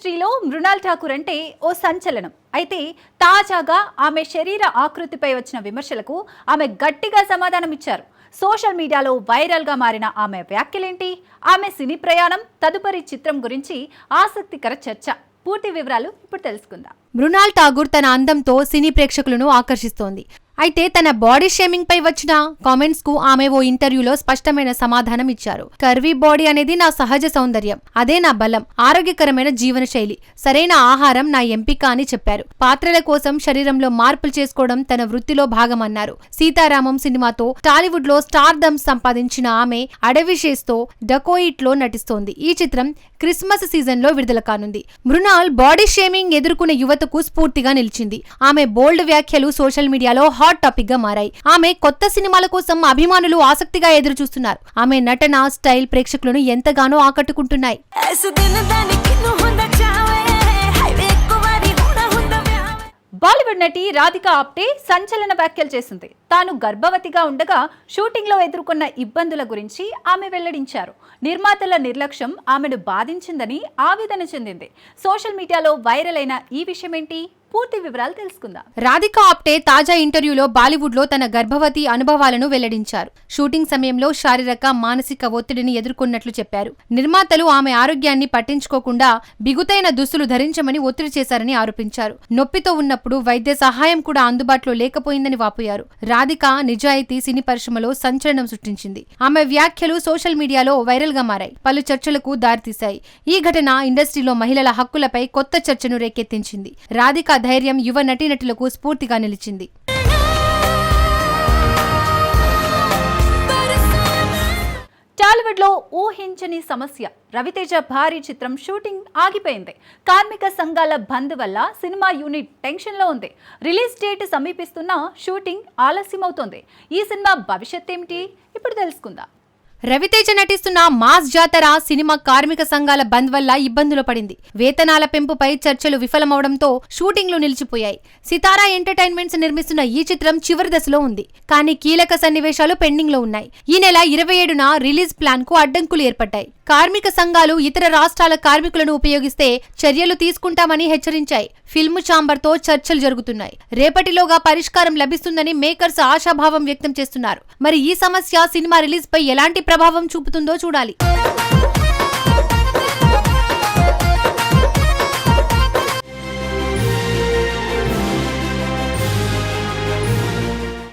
ఇండస్ట్రీలో మృణాల్ ఠాకూర్ అంటే ఓ సంచలనం. అయితే తాజాగా ఆమె శరీర ఆకృతిపై వచ్చిన విమర్శలకు ఆమె గట్టిగా సమాధానం ఇచ్చారు. సోషల్ మీడియాలో వైరల్గా మారిన ఆమె వ్యాఖ్యలేంటి, ఆమె సినీ ప్రయాణం, తదుపరి చిత్రం గురించి ఆసక్తికర చర్చ. పూర్తి వివరాలు ఇప్పుడు తెలుసుకుందాం. మృణాల్ ఠాకూర్ తన అందంతో సినీ ప్రేక్షకులను ఆకర్షిస్తోంది. అయితే తన బాడీ షేమింగ్ పై వచ్చిన కామెంట్స్ కు ఆమె ఓ ఇంటర్వ్యూలో స్పష్టమైన సమాధానం ఇచ్చారు. కర్వీ బాడీ అనేది నా సహజ సౌందర్యం, అదే నా బలం, ఆరోగ్యకరమైన జీవన శైలి, సరైన ఆహారం నా ఎంపిక అని చెప్పారు. పాత్రల కోసం శరీరంలో మార్పులు చేసుకోవడం తన వృత్తిలో భాగమన్నారు. సీతారామం సినిమాతో టాలీవుడ్ లో స్టార్డమ్ సంపాదించిన ఆమె అడవిషేస్ తో డకోయిట్ లో నటిస్తోంది. ఈ చిత్రం క్రిస్మస్ సీజన్ లో విడుదల కానుంది. మృణాల్ బాడీ షేమింగ్ ఎదుర్కొనే యువతకు స్ఫూర్తిగా నిలిచింది. ఆమె బోల్డ్ వ్యాఖ్యలు సోషల్ మీడియాలో హాట్ టాపిక్ గా మారాయి. ఆమె కొత్త సినిమాల కోసం అభిమానులు ఆసక్తిగా ఎదురు చూస్తున్నారు. ఆమె నటన స్టైల్ ప్రేక్షకులను ఎంతగానో ఆకట్టుకుంటున్నాయి. బాలీవుడ్ నటి రాధికా ఆప్టే సంచలన వ్యాఖ్యలు చేసింది. తాను గర్భవతిగా ఉండగా షూటింగ్ లో ఎదుర్కొన్న ఇబ్బందుల గురించి ఆమె వెల్లడించారు. నిర్మాతల నిర్లక్ష్యం ఆమెను బాధించిందని ఆవేదన చెందింది. సోషల్ మీడియాలో వైరల్ అయిన ఈ విషయం ఏంటి, పూర్తి వివరాలు తెలుసుకుందాం. రాధికా ఆప్టే తాజా ఇంటర్వ్యూలో బాలీవుడ్ లో తన గర్భవతి అనుభవాలను వెల్లడించారు. షూటింగ్ సమయంలో శారీరక, మానసిక ఒత్తిడిని ఎదుర్కొన్నట్లు చెప్పారు. నిర్మాతలు ఆమె ఆరోగ్యాన్ని పట్టించుకోకుండా బిగుతైన దుస్తులు ధరించమని ఒత్తిడి చేశారని ఆరోపించారు. నొప్పితో ఉన్నప్పుడు వైద్య సహాయం కూడా అందుబాటులో లేకపోయిందని వాపోయారు. రాధిక నిజాయితీ సినీ పరిశ్రమలో సంచలనం సృష్టించింది. ఆమె వ్యాఖ్యలు సోషల్ మీడియాలో వైరల్ గా మారాయి, పలు చర్చలకు దారితీశాయి. ఈ ఘటన ఇండస్ట్రీలో మహిళల హక్కులపై కొత్త చర్చను రేకెత్తించింది. రాధిక ధైర్యం యువ నటీనటులకు స్ఫూర్తిగా నిలిచింది. టాలీవుడ్ లో ఊహించని సమస్య. రవితేజ భారీ చిత్రం షూటింగ్ ఆగిపోయింది. కార్మిక సంఘాల బంద్ వల్ల సినిమా యూనిట్ టెన్షన్ లో ఉంది. రిలీజ్ డేట్ సమీపిస్తున్నా షూటింగ్ ఆలస్యమవుతోంది. ఈ సినిమా భవిష్యత్ ఏమిటి, ఇప్పుడు తెలుసుకుందాం. రవితేజ నటిస్తున్న మాస్ జాతర సినిమా కార్మిక సంఘాల బంద్ వల్ల ఇబ్బందులు పడింది. వేతనాల పెంపుపై చర్చలు విఫలమవడంతో షూటింగ్లు నిలిచిపోయాయి. సితారా ఎంటర్టైన్మెంట్స్ నిర్మిస్తున్న ఈ చిత్రం చివరి దశలో ఉంది. కానీ కీలక సన్నివేశాలు పెండింగ్ లో ఉన్నాయి. ఈ నెల 27న రిలీజ్ ప్లాన్ కు అడ్డంకులు ఏర్పడ్డాయి. కార్మిక సంఘాలు ఇతర రాష్ట్రాల కార్మికులను ఉపయోగిస్తే చర్యలు తీసుకుంటామని హెచ్చరించాయి. ఫిల్మ్ ఛాంబర్ తో చర్చలు జరుగుతున్నాయి. రేపటిలోగా పరిష్కారం లభిస్తుందని మేకర్స్ ఆశాభావం వ్యక్తం చేస్తున్నారు. మరి ఈ సమస్య సినిమా రిలీజ్ పై ఎలాంటి ప్రభావం చూపుతుందో చూడాలి.